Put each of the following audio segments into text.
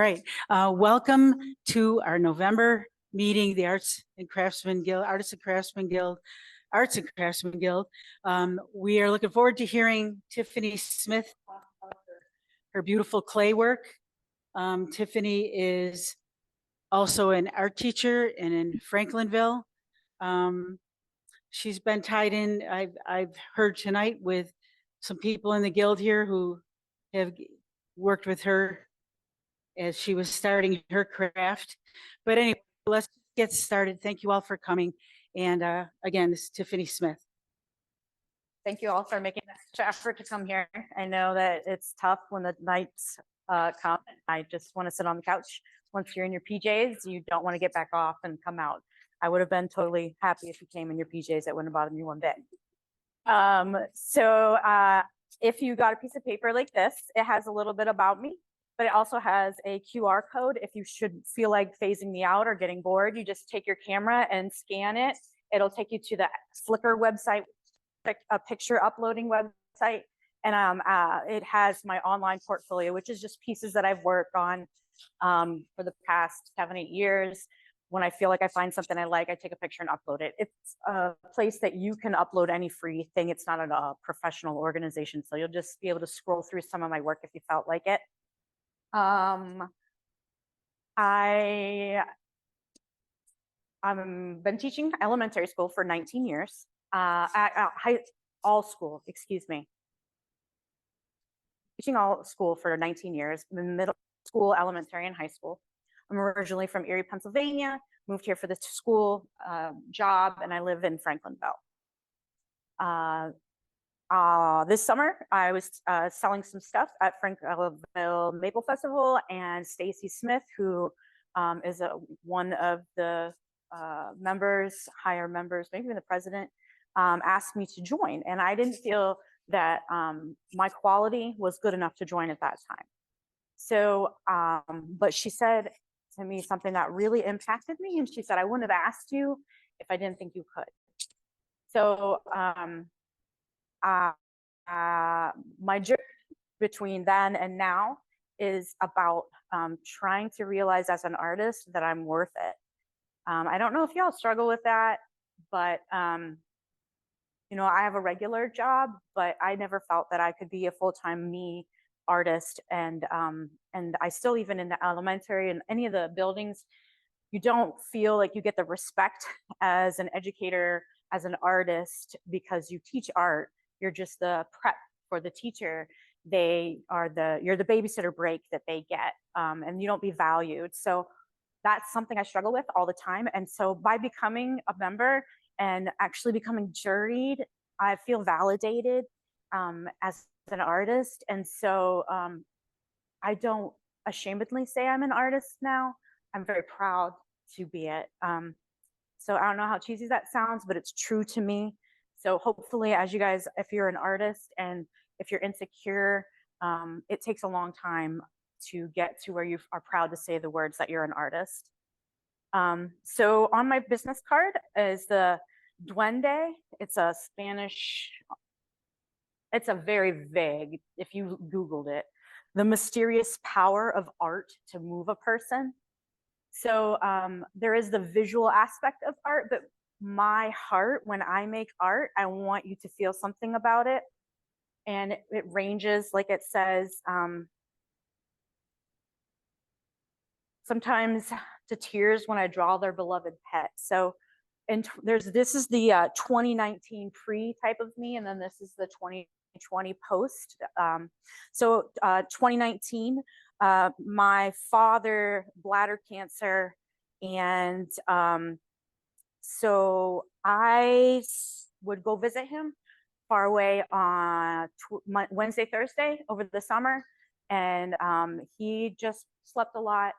right. Welcome to our November meeting, the Arts and Craftsmen Guild. We are looking forward to hearing Tiffany Smith talk about her beautiful clay work. Tiffany is also an art teacher and in Franklinville. She's been tied in, I've heard tonight, with some people in the guild here who have worked with her as she was starting her craft. But anyway, let's get started. Thank you all for coming. And again, this is Tiffany Smith. Thank you all for making extra effort to come here. I know that it's tough when the nights come. I just want to sit on the couch. Once you're in your PJs, you don't want to get back off and come out. I would have been totally happy if you came in your PJs. That wouldn't have bothered me one bit. If you got a piece of paper like this, it has a little bit about me, but it also has a QR code. If you should feel like phasing me out or getting bored, you just take your camera and scan it. It'll take you to the Flickr website, a picture uploading website. And it has my online portfolio, which is just pieces that I've worked on for the past 7-8 years. When I feel like I find something I like, I take a picture and upload it. It's a place that you can upload any free thing. It's not a professional organization, so you'll just be able to scroll through some of my work if you felt like it. I've been teaching elementary school for 19 years. Teaching all school for 19 years, middle school, elementary, and high school. I'm originally from Erie, Pennsylvania, moved here for the school job, and I live in Franklinville. This summer, I was selling some stuff at Franklinville Maple Festival, and Tiffany Smith, who is one of the higher members, maybe even the president, asked me to join. And I didn't feel that my quality was good enough to join at that time. So, but she said to me something that really impacted me. And she said, I wouldn't have asked you if I didn't think you could. So my journey between then and now is about trying to realize as an artist that I'm worth it. I don't know if y'all struggle with that, but you know, I have a regular job, but I never felt that I could be a full-time artist. And I still, even in the elementary and any of the buildings, you don't feel like you get the respect as an educator, as an artist, because you teach art. You're just the prep for the teacher. You're the babysitter break that they get, and you don't be valued. So that's something I struggle with all the time. And so by becoming a member and actually becoming juried, I feel validated as an artist. And so I don't ashamedly say I'm an artist now. I'm very proud to be it. So I don't know how cheesy that sounds, but it's true to me. So hopefully, as you guys, if you're an artist and if you're insecure, it takes a long time to get to where you are proud to say the words that you're an artist. So on my business card is the duende. It's a Spanish, it's a very vague, if you Googled it, the mysterious power of art to move a person. So there is the visual aspect of art, but my heart, when I make art, I want you to feel something about it. And it ranges, like it says, sometimes to tears when I draw their beloved pet. So, and this is the 2019 pre type of me, and then this is the 2020 post. 2019, my father, bladder cancer, and so I would go visit him far away on Wednesday, Thursday over the summer, and he just slept a lot.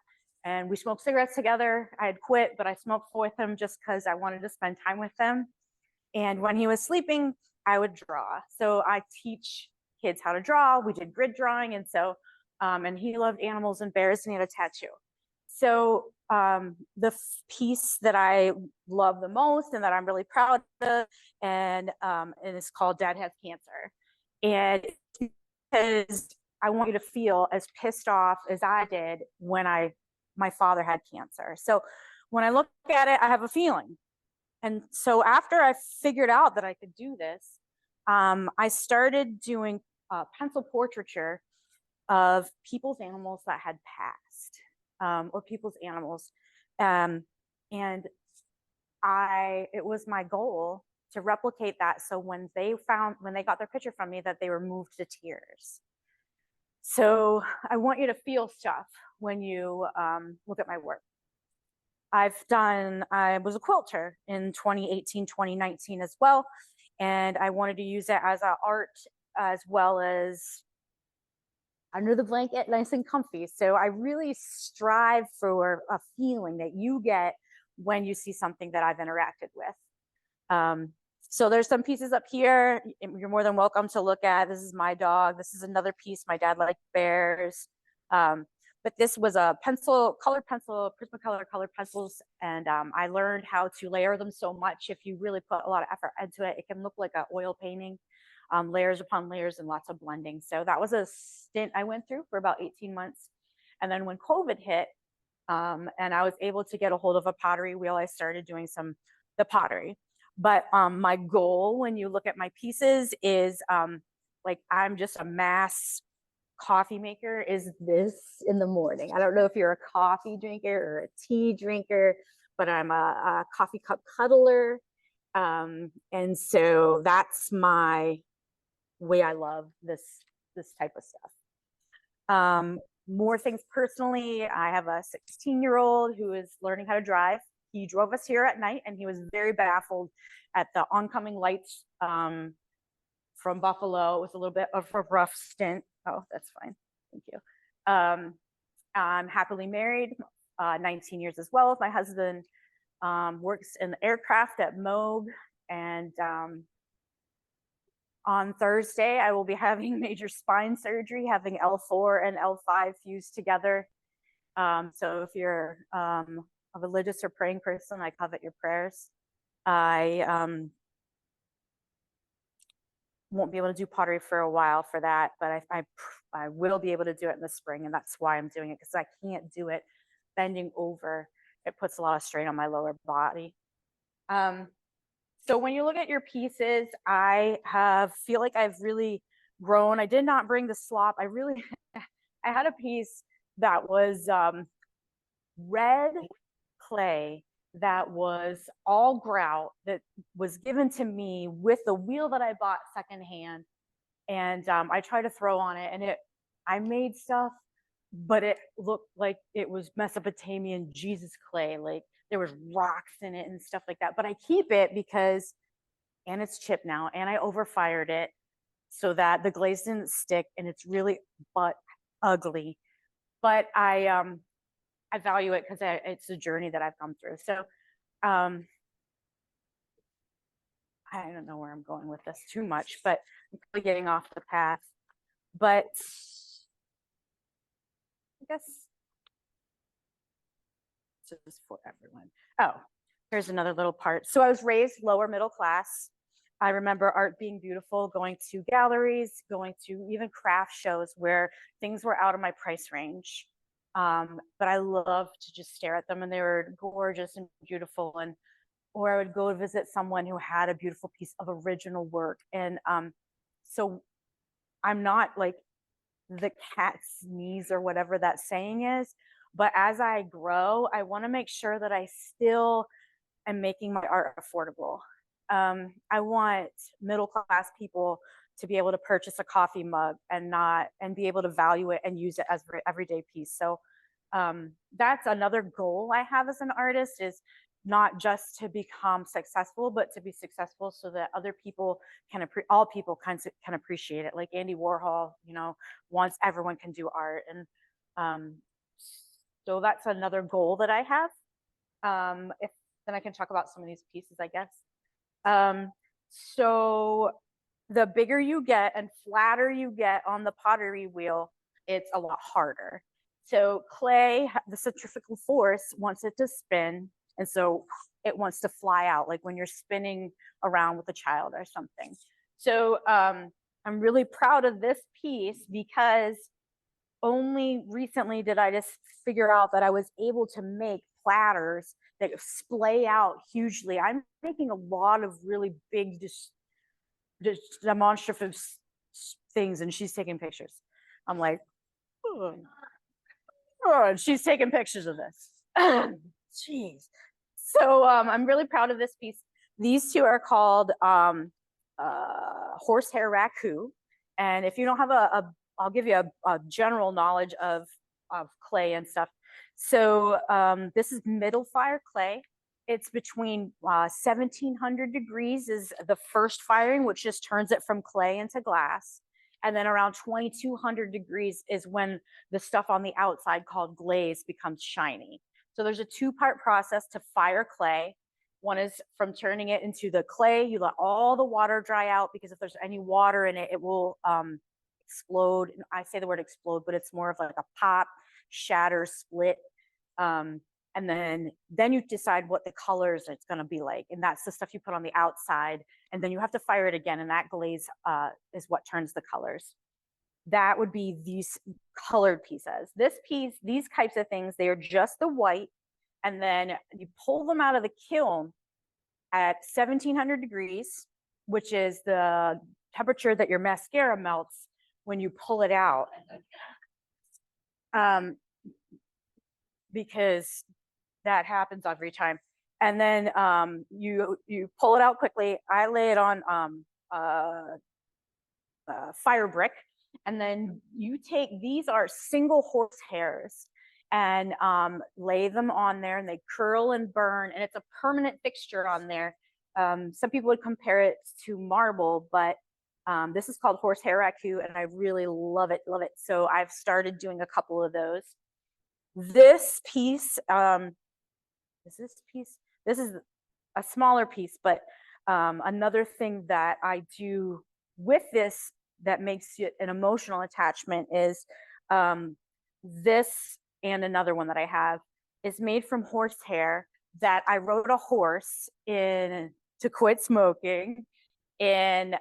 And we smoked cigarettes together. I had quit, but I smoked with him just because I wanted to spend time with him. And when he was sleeping, I would draw. So I teach kids how to draw. We did grid drawing. And so, and he loved animals and bears, and he had a tattoo. So the piece that I love the most and that I'm really proud of, and it's called Dad Has Cancer. And because I want you to feel as pissed off as I did when my father had cancer. So when I look at it, I have a feeling. And so after I figured out that I could do this, I started doing pencil portraiture of people's animals that had passed, or people's animals. And it was my goal to replicate that. So when they got their picture from me, that they were moved to tears. So I want you to feel stuff when you look at my work. I was a quilter in 2018, 2019 as well. And I wanted to use it as an art as well as under the blanket, nice and comfy. So I really strive for a feeling that you get when you see something that I've interacted with. So there's some pieces up here you're more than welcome to look at. This is my dog. This is another piece. My dad liked bears. But this was a colored pencil, Prismacolor colored pencils. And I learned how to layer them so much. If you really put a lot of effort into it, it can look like an oil painting, layers upon layers and lots of blending. So that was a stint I went through for about 18 months. And then when COVID hit, and I was able to get a hold of a pottery wheel, I started doing the pottery. But my goal when you look at my pieces is like I'm just a mass coffee maker is this in the morning. I don't know if you're a coffee drinker or a tea drinker, but I'm a coffee cup cuddler. And so that's my way I love this type of stuff. More things personally, I have a 16-year-old who is learning how to drive. He drove us here at night and he was very baffled at the oncoming lights from Buffalo. It was a little bit of a rough stint. Oh, that's fine. Thank you. I'm happily married, 19 years as well with my husband. Works in the aircraft at Moog. And on Thursday, I will be having major spine surgery, having L4 and L5 fused together. So if you're a religious or praying person, I covet your prayers. I won't be able to do pottery for a while for that, but I will be able to do it in the spring, and that's why I'm doing it, because I can't do it bending over. It puts a lot of strain on my lower body. So when you look at your pieces, I feel like I've really grown. I did not bring the slop. I had a piece that was red clay that was all grout that was given to me with the wheel that I bought secondhand. And I tried to throw on it, and I made stuff, but it looked like it was Mesopotamian Jesus clay. Like there was rocks in it and stuff like that. But I keep it because, and it's chipped now, and I overfired it so that the glaze didn't stick, and it's really ugly. But I value it because it's a journey that I've come through. So I don't know where I'm going with this too much, but I'm probably getting off the path. But I guess this is for everyone. Oh, here's another little part. So I was raised lower middle class. I remember art being beautiful, going to galleries, going to even craft shows where things were out of my price range. But I loved to just stare at them, and they were gorgeous and beautiful. Or I would go visit someone who had a beautiful piece of original work. And so I'm not like the cat's knees or whatever that saying is, but as I grow, I want to make sure that I still am making my art affordable. I want middle class people to be able to purchase a coffee mug and be able to value it and use it as an everyday piece. So that's another goal I have as an artist, is not just to become successful, but to be successful so that other people all people can appreciate it. Like Andy Warhol, wants everyone can do art. And so that's another goal that I have. Then I can talk about some of these pieces, I guess. So the bigger you get and flatter you get on the pottery wheel, it's a lot harder. So clay, the centrifugal force wants it to spin, and so it wants to fly out, like when you're spinning around with a child or something. So I'm really proud of this piece because only recently did I just figure out that I was able to make platters that splay out hugely. I'm making a lot of really big, just demonstrative things, and she's taking pictures. I'm like, oh, and she's taking pictures of this. Jeez. So I'm really proud of this piece. These two are called horsehair raku. And if you don't have I'll give you a general knowledge of clay and stuff. So this is middle fire clay. It's between 1700 degrees is the first firing, which just turns it from clay into glass. And then around 2200 degrees is when the stuff on the outside called glaze becomes shiny. So there's a two-part process to fire clay. One is from turning it into the clay. You let all the water dry out, because if there's any water in it, it will explode. I say the word explode, but it's more of like a pop, shatter, split. And then you decide what the colors it's going to be like. And that's the stuff you put on the outside. And then you have to fire it again. And that glaze is what turns the colors. That would be these colored pieces. This piece, these types of things, they are just the white. And then you pull them out of the kiln at 1700 degrees, which is the temperature that your mascara melts when you pull it out. Because that happens every time. And then you pull it out quickly. I lay it on fire brick, and then you take, these are single horse hairs, and lay them on there, and they curl and burn, and it's a permanent fixture on there. Some people would compare it to marble, but this is called horsehair raku, and I really love it, love it. So I've started doing a couple of those. This piece, this is a smaller piece, but another thing that I do with this that makes it an emotional attachment is this, and another one that I have is made from horsehair that I rode a horse in to quit smoking in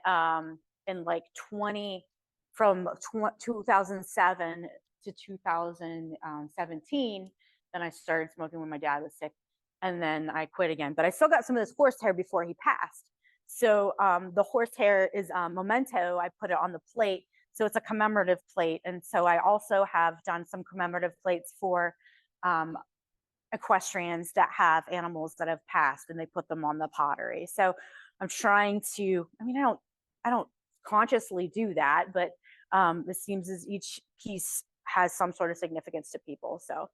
like 2007 to 2017. Then I started smoking when my dad was sick, and then I quit again. But I still got some of this horsehair before he passed. So the horsehair is a memento. I put it on the plate, so it's a commemorative plate. And so I also have done some commemorative plates for equestrians that have animals that have passed, and they put them on the pottery. So I'm trying to, I mean, I don't consciously do that, but it seems as each piece has some sort of significance to people. So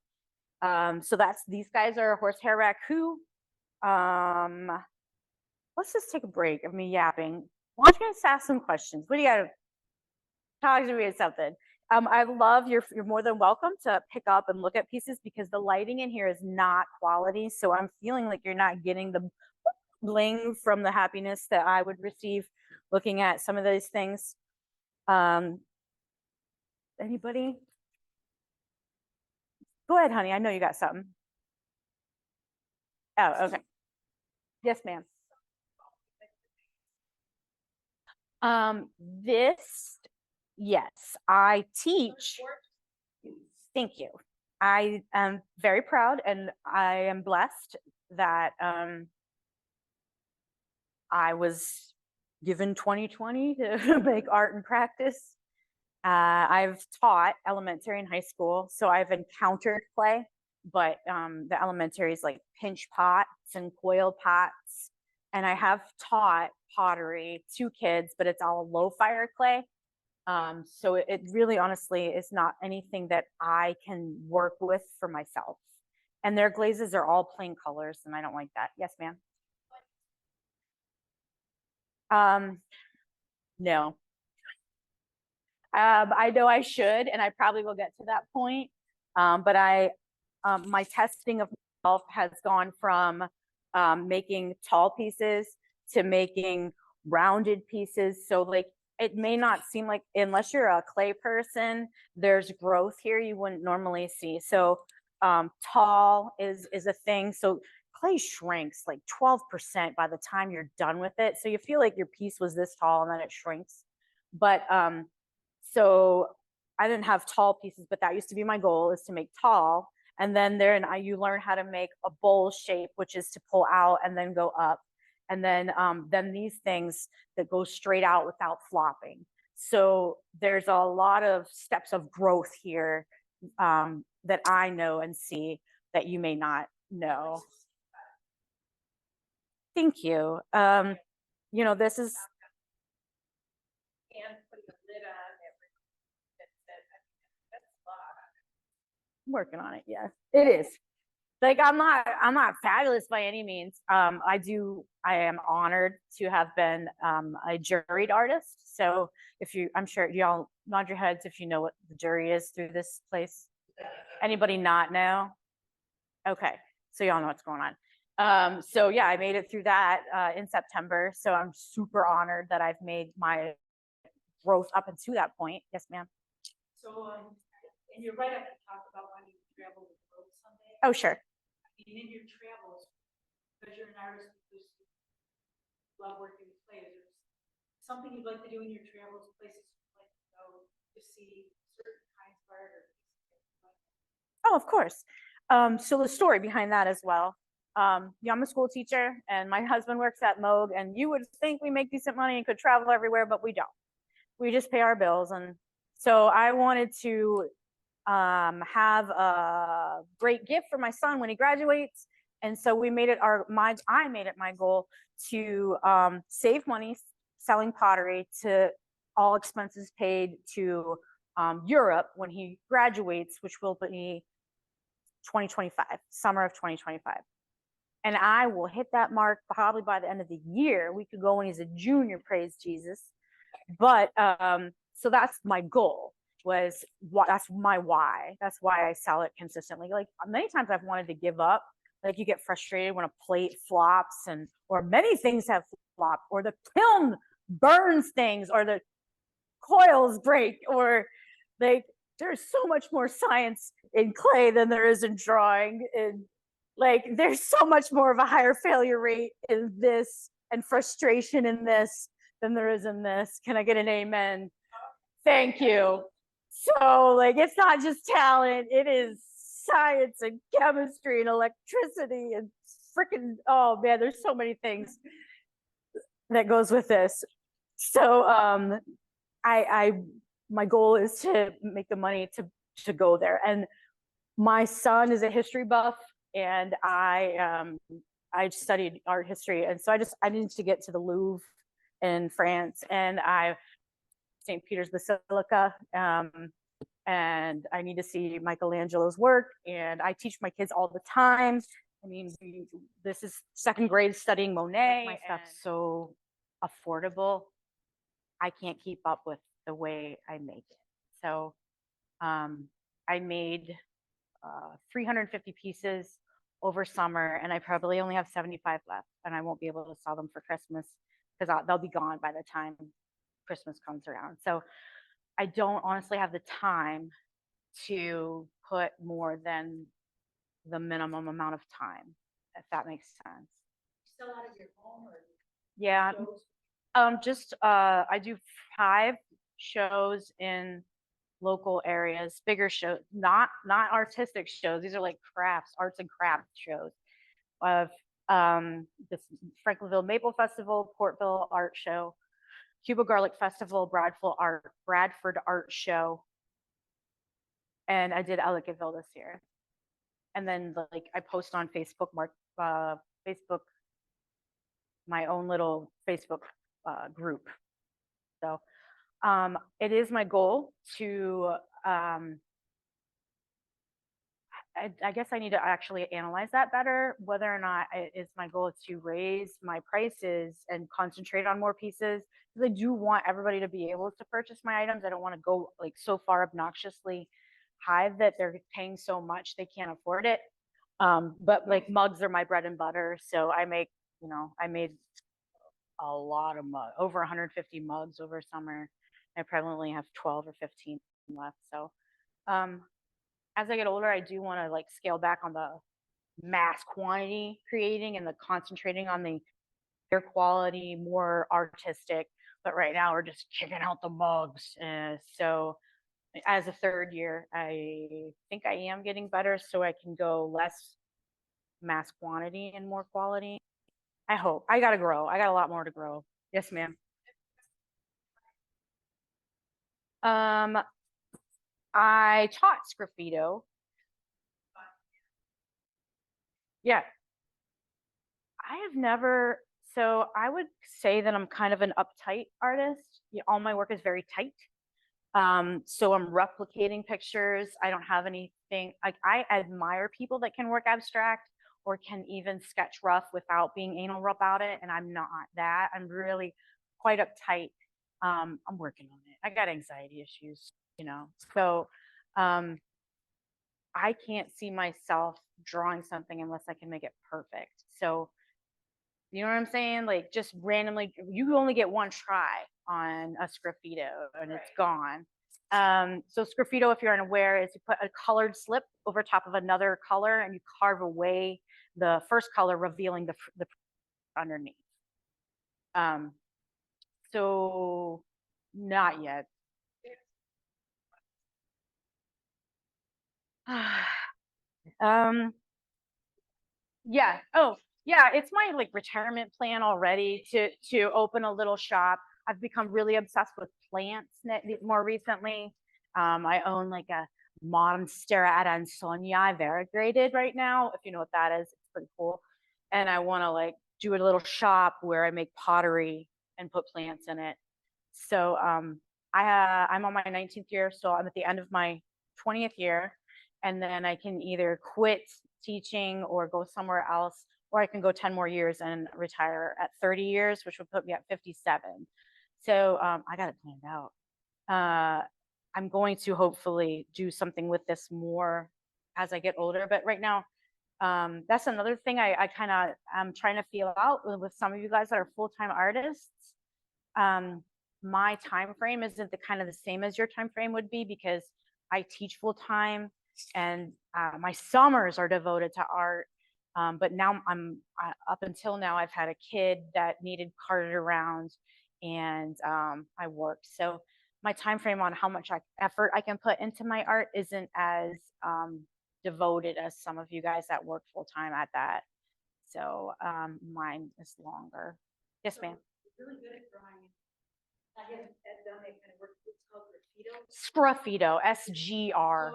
so that's, these guys are horsehair raku. Let's just take a break of me yapping. Why don't you guys ask some questions? What do you got to talk to me about something? I love, you're more than welcome to pick up and look at pieces, because the lighting in here is not quality. So I'm feeling like you're not getting the bling from the happiness that I would receive looking at some of those things. Anybody? Go ahead, honey. I know you got something. Oh, okay. Yes, ma'am. This, yes, I teach. Thank you. I am very proud, and I am blessed that I was given 2020 to make art and practice. I've taught elementary and high school, so I've encountered clay, but the elementary is like pinch pots and coil pots. And I have taught pottery to kids, but it's all low fire clay. So it really honestly is not anything that I can work with for myself. And their glazes are all plain colors, and I don't like that. Yes, ma'am. No. I know I should, and I probably will get to that point. But my testing of myself has gone from making tall pieces to making rounded pieces. So like, it may not seem like, unless you're a clay person, there's growth here you wouldn't normally see. So tall is a thing. So clay shrinks like 12% by the time you're done with it. So you feel like your piece was this tall, and then it shrinks. But so I didn't have tall pieces, but that used to be my goal, is to make tall. And then you learn how to make a bowl shape, which is to pull out and then go up. And then these things that go straight out without flopping. So there's a lot of steps of growth here that I know and see that you may not know. Thank you. You know, this is. And putting a lid on I'm working on it. Yes, it is. Like I'm not fabulous by any means. I am honored to have been a juried artist. So I'm sure y'all nod your heads if you know what the jury is through this place. Anybody not know? Okay, so y'all know what's going on. So yeah, I made it through that in September. So I'm super honored that I've made my growth up until that point. Yes, ma'am. So, and you're right up to talk about wanting to travel with the road someday. Oh, sure. In your travels, because you're an artist, you love working with clay, is there something you'd like to do in your travels, places you'd like to go to see certain kinds of art? Oh, of course. So the story behind that as well. I'm a school teacher and my husband works at Moog, and you would think we make decent money and could travel everywhere, but we don't. We just pay our bills. And so I wanted to have a great gift for my son when he graduates. And so I made it my goal to save money selling pottery, to all expenses paid, to Europe when he graduates, which will be 2025, summer of 2025. And I will hit that mark probably by the end of the year. We could go when he's a junior, praise Jesus. But so that's my goal. That's my why. That's why I sell it consistently. Like many times I've wanted to give up. Like you get frustrated when a plate flops, or many things have flopped, or the kiln burns things, or the coils break, or like there's so much more science in clay than there is in drawing. And like there's so much more of a higher failure rate in this and frustration in this than there is in this. Can I get an amen? Thank you. So like it's not just talent, it is science and chemistry and electricity and freaking, oh man, there's so many things that goes with this. So my goal is to make the money to go there. And my son is a history buff, and I studied art history, and so I needed to get to the Louvre in France, and St. Peter's Basilica, and I need to see Michelangelo's work. And I teach my kids all the time. I mean, this is second grade studying Monet. My stuff's so affordable, I can't keep up with the way I make it. So I made 350 pieces over summer, and I probably only have 75 left, and I won't be able to sell them for Christmas because they'll be gone by the time Christmas comes around. So I don't honestly have the time to put more than the minimum amount of time, if that makes sense. Still out of your home, or yeah, shows? I do 5 shows in local areas, bigger shows, not artistic shows. These are like arts and crafts shows of this Franklinville Maple Festival, Portville Art Show, Cuba Garlic Festival, Bradford Art Show, and I did Ellicottville this year. And then like I post on Facebook, my own little Facebook group. So it is my goal to I guess I need to actually analyze that better, whether or not it's my goal to raise my prices and concentrate on more pieces, because I do want everybody to be able to purchase my items. I don't want to go like so far obnoxiously high that they're paying so much they can't afford it. But like mugs are my bread and butter. So I made a lot of mugs, over 150 mugs over summer. I probably only have 12 or 15 left. So as I get older, I do want to like scale back on the mass quantity creating and the concentrating on the higher quality, more artistic, but right now we're just kicking out the bugs. So as a third year, I think I am getting better so I can go less mass quantity and more quality. I hope. I got to grow. I got a lot more to grow. Yes, ma'am. I taught Sgraffito. Yeah. I have never, so I would say that I'm kind of an uptight artist. All my work is very tight. So I'm replicating pictures. I don't have anything, like I admire people that can work abstract or can even sketch rough without being anal about it. And I'm not that. I'm really quite uptight. I'm working on it. I got anxiety issues, So I can't see myself drawing something unless I can make it perfect. So you know what I'm saying? Like just randomly, you only get one try on a Sgraffito and it's gone. So Sgraffito, if you're unaware, is you put a colored slip over top of another color and you carve away the first color, revealing the underneath. So not yet. Yeah. Oh, yeah. It's my like retirement plan already to open a little shop. I've become really obsessed with plants more recently. I own like a Monstera Adansonia variegated right now. If you know what that is, it's pretty cool. And I want to like do a little shop where I make pottery and put plants in it. So I'm on my 19th year, so I'm at the end of my 20th year, and then I can either quit teaching or go somewhere else, or I can go 10 more years and retire at 30 years, which would put me at 57. So I got it planned out. I'm going to hopefully do something with this more as I get older, but right now, that's another thing I kind of am trying to feel out with some of you guys that are full-time artists. My time frame isn't the same as your time frame would be because I teach full time and my summers are devoted to art. But now up until now, I've had a kid that needed carted around and I worked. So my time frame on how much effort I can put into my art isn't as devoted as some of you guys that work full time at that. So mine is longer. Yes, ma'am. Really good at drawing. I haven't done that kind of work. It's called Sgraffito. Sgraffito, SGR.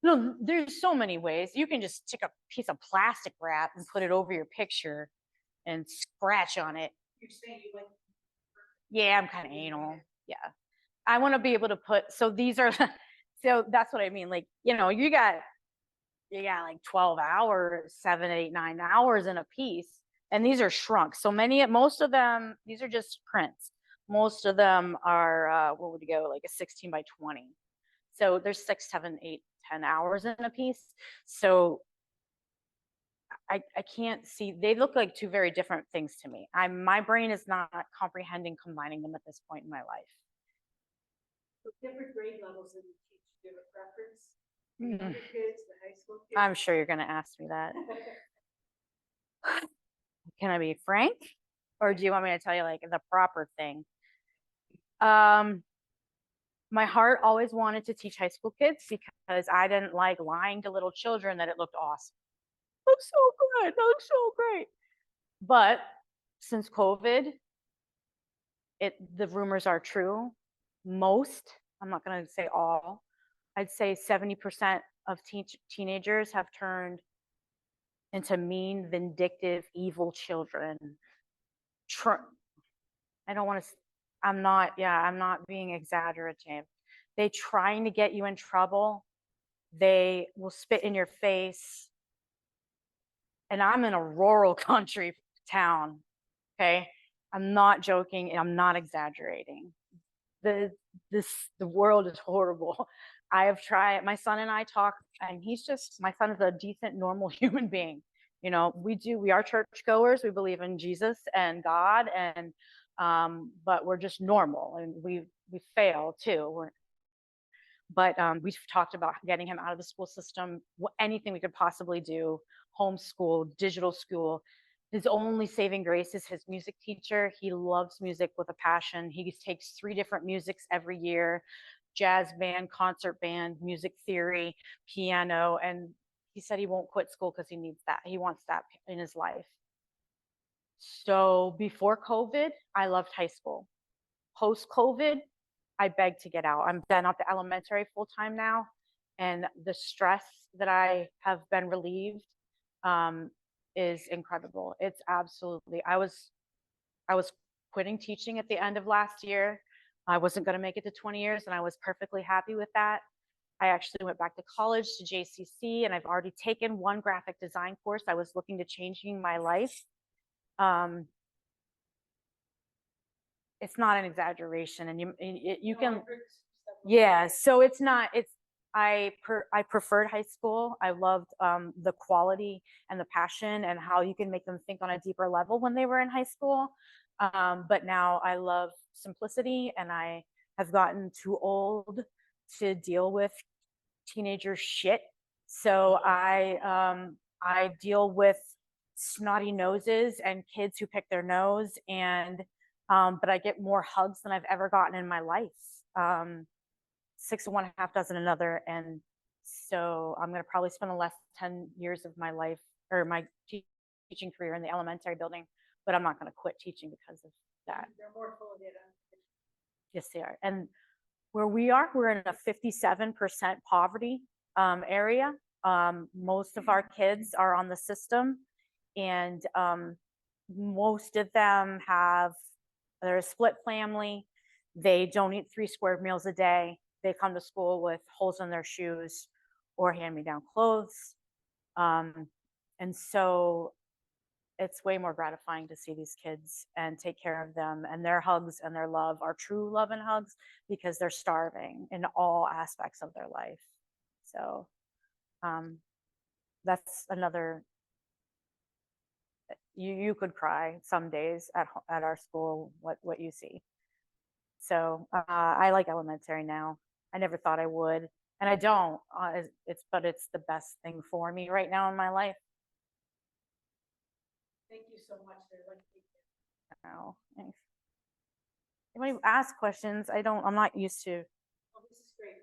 No, there's so many ways. You can just take a piece of plastic wrap and put it over your picture and scratch on it. You're saying you like? Yeah, I'm kind of anal. Yeah. I want to be able to put, so these are, so that's what I mean. Like, you got like 12 hours, 7, 8, 9 hours in a piece. And these are shrunk. So most of them, these are just prints. Most of them are, what would you go, like a 16 by 20. So there's 6, 7, 8, 10 hours in a piece. So I can't see, they look like two very different things to me. My brain is not comprehending combining them at this point in my life. So different grade levels that you teach, do you have a preference? Kids, the high school kids? I'm sure you're going to ask me that. Can I be frank? Or do you want me to tell you like the proper thing? My heart always wanted to teach high school kids because I didn't like lying to little children that it looked awesome. Looks so good. That looks so great. But since COVID, the rumors are true. Most, I'm not going to say all, I'd say 70% of teenagers have turned into mean, vindictive, evil children. I don't want to, I'm not being exaggerative. They trying to get you in trouble. They will spit in your face. And I'm in a rural country town, okay? I'm not joking and I'm not exaggerating. The world is horrible. I have tried, my son and I talk, and my son is a decent, normal human being. We are churchgoers. We believe in Jesus and God, but we're just normal, and we fail too. But we've talked about getting him out of the school system, anything we could possibly do, homeschool, digital school. His only saving grace is his music teacher. He loves music with a passion. He takes 3 different musics every year: jazz band, concert band, music theory, piano. And he said he won't quit school because he needs that. He wants that in his life. So before COVID, I loved high school. Post COVID, I begged to get out. I'm done at the elementary full time now, and the stress that I have been relieved is incredible. It's absolutely. I was quitting teaching at the end of last year. I wasn't going to make it to 20 years, and I was perfectly happy with that. I actually went back to college to JCC, and I've already taken 1 graphic design course. I was looking to changing my life. It's not an exaggeration, and you can, yeah. So it's not. I preferred high school. I loved the quality and the passion and how you can make them think on a deeper level when they were in high school. But now I love simplicity, and I have gotten too old to deal with teenager shit. So I deal with snotty noses and kids who pick their nose, and but I get more hugs than I've ever gotten in my life. 6 of one, half dozen another. And so I'm going to probably spend the last 10 years of my life or my teaching career in the elementary building, but I'm not going to quit teaching because of that. They're more full of it. Yes, they are. And where we are, we're in a 57% poverty area. Most of our kids are on the system, and most of them they're a split family. They don't eat 3 square meals a day. They come to school with holes in their shoes or hand-me-down clothes. And so it's way more gratifying to see these kids and take care of them, and their hugs and their love are true love and hugs, because they're starving in all aspects of their life. So that's another, you could cry some days at our school, what you see. So I like elementary now. I never thought I would, and I don't. But it's the best thing for me right now in my life. Thank you so much. Oh, thanks. Anybody ask questions? I'm not used to. Oh, this is great.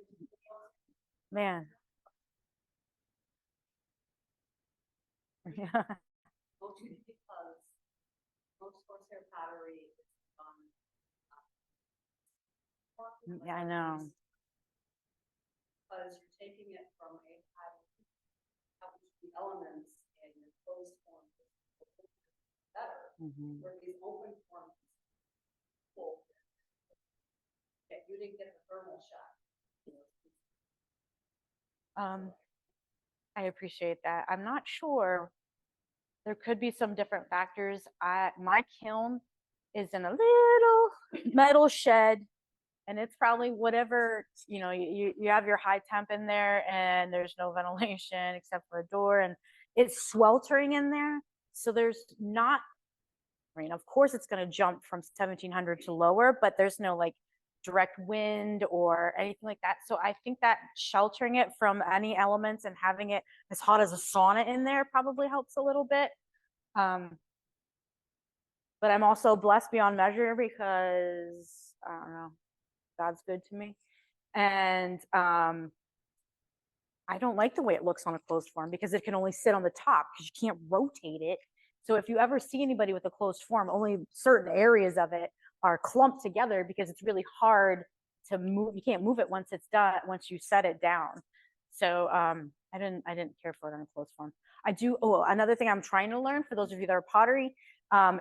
Man. Yeah. Because most horsehair pottery is Yeah, I know. because you're taking it from a the elements and your closed form better, where these open forms you didn't get the thermal shot. I appreciate that. I'm not sure. There could be some different factors. My kiln is in a little metal shed, and it's probably whatever, you have your high temp in there, and there's no ventilation except for a door, and it's sweltering in there. So there's not, of course it's going to jump from 1700 to lower, but there's no like direct wind or anything like that. So I think that sheltering it from any elements and having it as hot as a sauna in there probably helps a little bit. But I'm also blessed beyond measure because, I don't know, God's good to me. And I don't like the way it looks on a closed form, because it can only sit on the top because you can't rotate it. So if you ever see anybody with a closed form, only certain areas of it are clumped together because it's really hard to move. You can't move it once it's done, once you set it down. So I didn't care for it on a closed form. I do. Oh, another thing I'm trying to learn, for those of you that are pottery,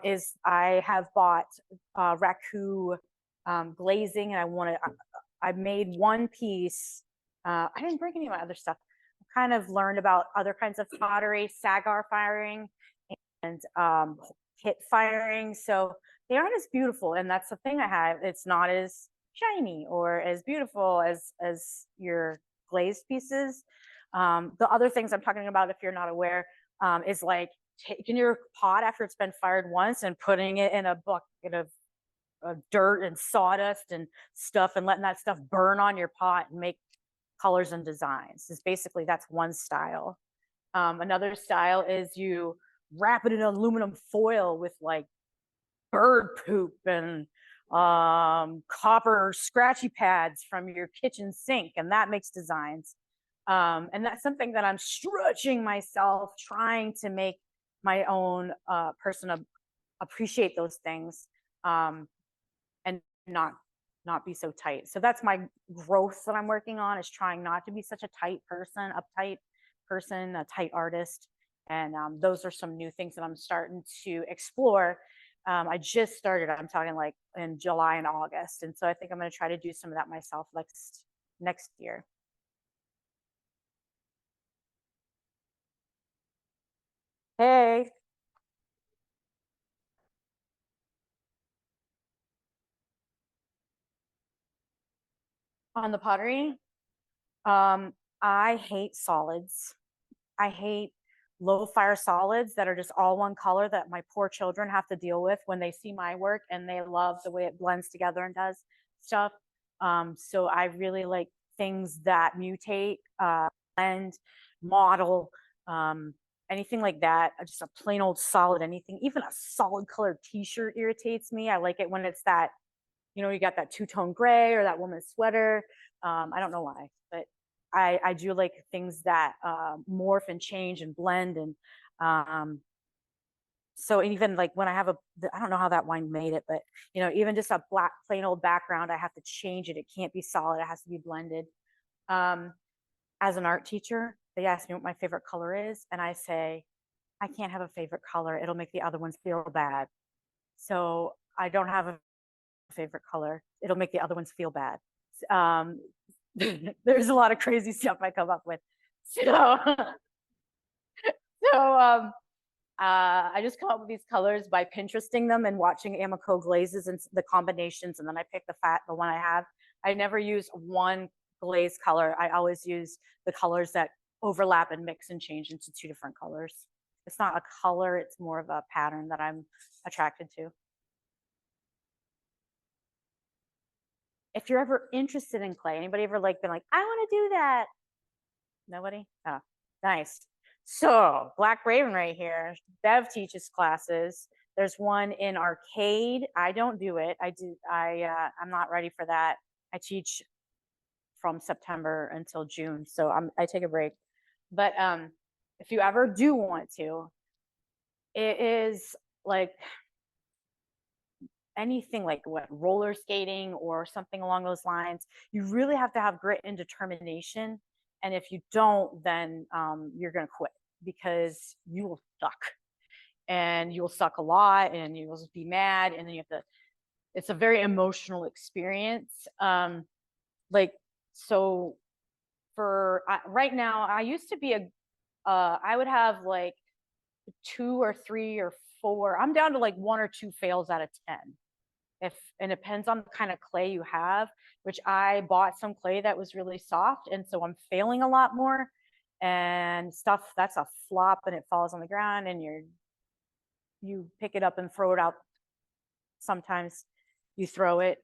is I have bought raku glazing, and I made one piece. I didn't bring any of my other stuff. I kind of learned about other kinds of pottery, sagar firing, and hit firing. So they aren't as beautiful, and that's the thing I have. It's not as shiny or as beautiful as your glazed pieces. The other things I'm talking about, if you're not aware, is like taking your pot after it's been fired once and putting it in a bucket of dirt and sawdust and stuff, and letting that stuff burn on your pot and make colors and designs. Is basically, that's one style. Another style is you wrap it in aluminum foil with like bird poop and copper scratchy pads from your kitchen sink, and that makes designs. And that's something that I'm stretching myself, trying to make my own person appreciate those things, and not be so tight. So that's my growth that I'm working on, is trying not to be such a tight person, uptight person, a tight artist. And those are some new things that I'm starting to explore. I just started, I'm talking like in July and August. And so I think I'm going to try to do some of that myself next year. Hey. On the pottery, I hate solids. I hate low fire solids that are just all one color that my poor children have to deal with when they see my work, and they love the way it blends together and does stuff. So I really like things that mutate, blend, model, anything like that. Just a plain old solid anything. Even a solid colored t-shirt irritates me. I like it when it's that, you got that two-tone gray or that woman's sweater. I don't know why, but I do like things that morph and change and blend. And so even like when I have I don't know how that wine made it, but even just a black plain old background, I have to change it. It can't be solid. It has to be blended. As an art teacher, they ask me what my favorite color is, and I say, I can't have a favorite color. It'll make the other ones feel bad. So I don't have a favorite color. It'll make the other ones feel bad. There's a lot of crazy stuff I come up with. So, I just come up with these colors by Pinteresting them and watching Amico glazes and the combinations, and then I pick the one I have. I never use one glaze color. I always use the colors that overlap and mix and change into two different colors. It's not a color, it's more of a pattern that I'm attracted to. If you're ever interested in clay, anybody ever been like, I want to do that? Nobody? Oh, nice. So Black Raven right here, Bev teaches classes. There's one in arcade. I don't do it. I'm not ready for that. I teach from September until June, so I take a break. But if you ever do want to, it is like anything like roller skating or something along those lines. You really have to have grit and determination. And if you don't, then you're going to quit, because you will suck, and you will suck a lot, and you will just be mad. And then you have to, it's a very emotional experience. So for right now, I used to be I would have like 2 or 3 or 4. I'm down to like 1 or 2 fails out of 10. And it depends on the kind of clay you have, which I bought some clay that was really soft. And so I'm failing a lot more, and stuff that's a flop and it falls on the ground, and you pick it up and throw it out. Sometimes you throw it.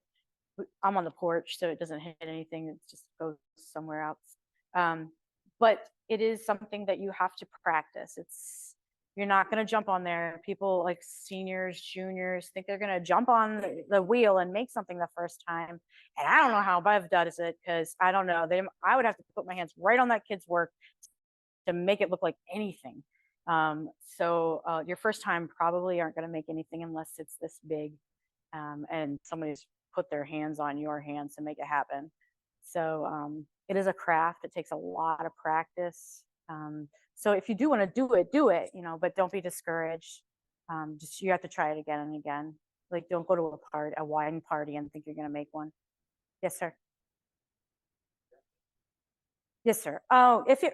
I'm on the porch, so it doesn't hit anything. It just goes somewhere else. But it is something that you have to practice. You're not going to jump on there. People like seniors, juniors think they're going to jump on the wheel and make something the first time. And I don't know how Bev does it, because I don't know. I would have to put my hands right on that kid's work to make it look like anything. So your first time probably aren't going to make anything unless it's this big, and somebody's put their hands on your hands to make it happen. So it is a craft. It takes a lot of practice. So if you do want to do it, but don't be discouraged. Just, you have to try it again and again. Like, don't go to a wine party and think you're going to make one. Yes, sir. Yes, sir. Oh, if you,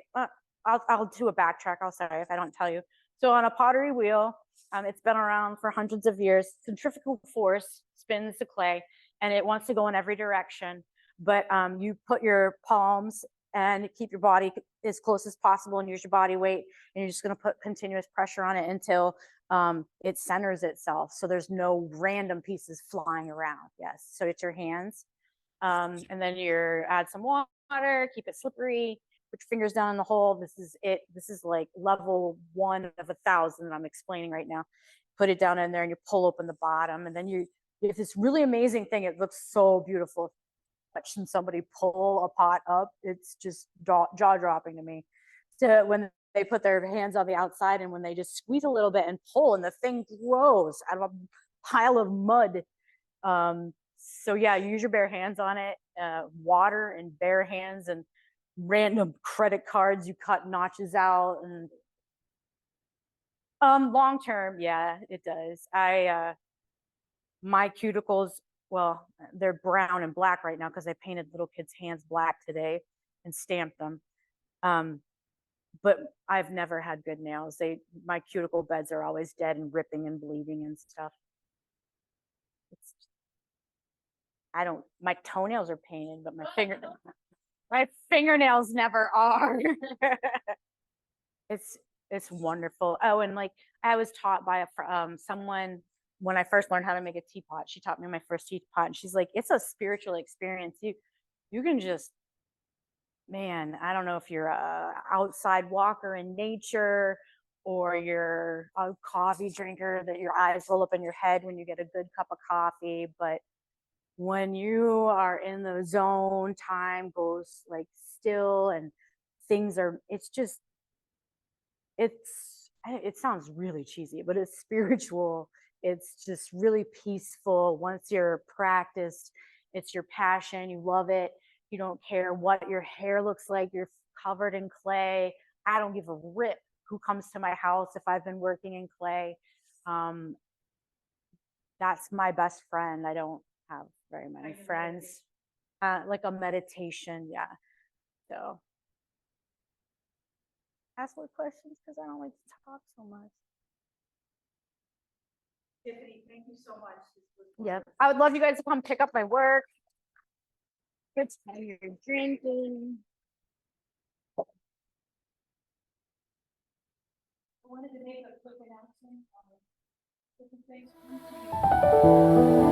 I'll do a backtrack. I'll sorry if I don't tell you. So on a pottery wheel, it's been around for hundreds of years. Centrifugal force spins the clay, and it wants to go in every direction. But you put your palms and keep your body as close as possible and use your body weight. And you're just going to put continuous pressure on it until it centers itself. So there's no random pieces flying around. Yes. So it's your hands. And then you add some water water, keep it slippery, put your fingers down in the hole. This is it. This is like level 1 of 1,000 that I'm explaining right now. Put it down in there and you pull open the bottom, and then you have this really amazing thing. It looks so beautiful. Watching somebody pull a pot up, it's just jaw dropping to me. So when they put their hands on the outside and when they just squeeze a little bit and pull, and the thing grows out of a pile of mud. So yeah, use your bare hands on it, water and bare hands and random credit cards you cut notches out. And long term, yeah, it does. My cuticles, well, they're brown and black right now because I painted little kids' hands black today and stamped them. But I've never had good nails. My cuticle beds are always dead and ripping and bleeding and stuff. My toenails are painted, but my fingernails never are. It's wonderful. Oh, and like I was taught by someone when I first learned how to make a teapot. She taught me my first teapot, and she's like, it's a spiritual experience. You can just, man, I don't know if you're a outside walker in nature or you're a coffee drinker that your eyes roll up in your head when you get a good cup of coffee, but when you are in the zone, time goes like still and it sounds really cheesy, but it's spiritual. It's just really peaceful. Once you're practiced, it's your passion. You love it. You don't care what your hair looks like. You're covered in clay. I don't give a rip who comes to my house if I've been working in clay. That's my best friend. I don't have very many friends. Like a meditation, yeah. So ask more questions because I don't like to talk so much. Tiffany, thank you so much. Yeah, I would love you guys to come pick up my work. Good time you're drinking. I wanted to make a quick announcement on different things.